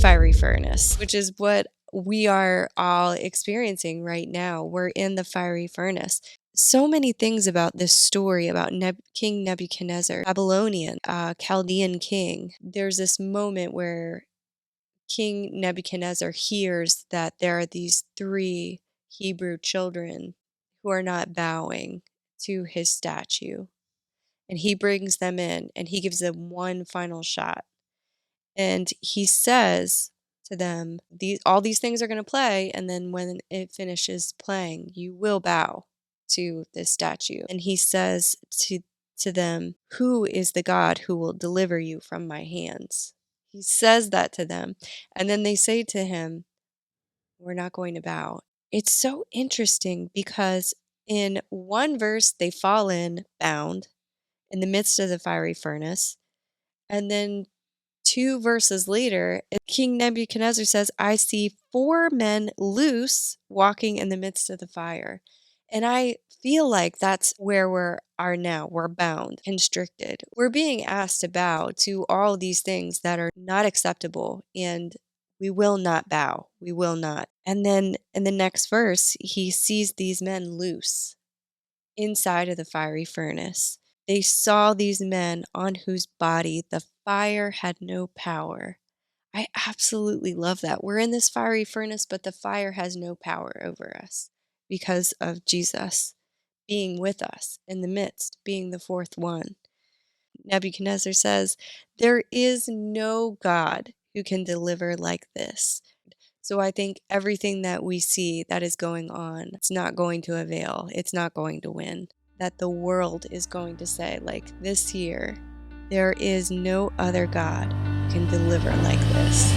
fiery furnace, which is what we are all experiencing right now. We're in the fiery furnace. So many things about this story about King Nebuchadnezzar, Babylonian, Chaldean king. There's this moment where King Nebuchadnezzar hears that there are these three Hebrew children who are not bowing to his statue. And he brings them in and he gives them one final shot. And he says to them, all these things are going to play. And then when it finishes playing, you will bow to this statue. And he says to them, who is the God who will deliver you from my hands? He says that to them. And then they say to him, we're not going to bow. It's so interesting because in one verse, they fall in bound in the midst of the fiery furnace. And then 2 verses later, King Nebuchadnezzar says, I see 4 men loose walking in the midst of the fire. And I feel like that's where we are now. We're bound, constricted. We're being asked to bow to all these things that are not acceptable, and we will not bow. We will not. And then in the next verse, he sees these men loose inside of the fiery furnace. They saw these men on whose body the fire had no power. I absolutely love that. We're in this fiery furnace, but the fire has no power over us because of Jesus being with us in the midst, being the fourth one. Nebuchadnezzar says, there is no God who can deliver like this. So I think everything that we see that is going on, it's not going to avail. It's not going to win. That the world is going to say, like this year, there is no other God who can deliver like this.